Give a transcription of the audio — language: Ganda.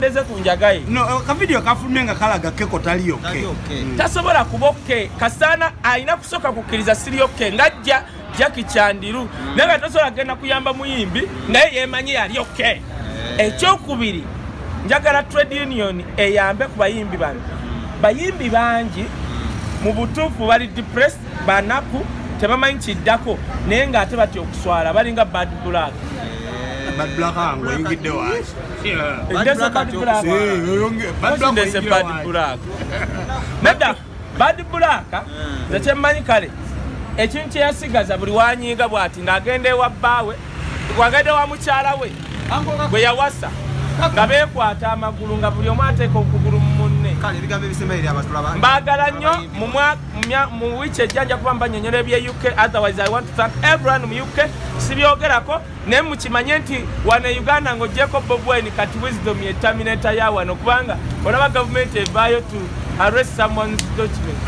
Ndeze kunjagaye. No, ka video kafulumye nga kalaga Keko tali okay. Tasobola kubokke kasana alina kusoka kukkiriza siri okay ngajja Jackie Chandiru naye tasobola genda kuyamba muyimbi naye yemanyi yali okay. Ekyokubiri njagala trade union eyambe ku bayimbi bano. Bayimbi bangi mu butuufu bali depressed banaku tebamanyi kiddako naye nga ate batya okuswala balinga bad black. Bad black ango yingidde waasi. Bad black zekyemmanyi kale ekintu kyeyasigaza buli wanyiiga bw'ati ng'agenda ewa bbaawe wagenda wa mukyala we bwe yawasa nga beekwata amagulu nga buli omu ateeka okugulu mu munne. Mbaagala nnyo mu wiiki ejja nja kuba mbanyonyola ebye UK. Otherwise I want to thank everyone mu UK. Sibyogerako naye mukimanye nti wano e Uganda ng'oggyeko Bob Wine kati wisdom ye terminator ya wano kubanga olaba gavumenti evaayo to arrest someone's document.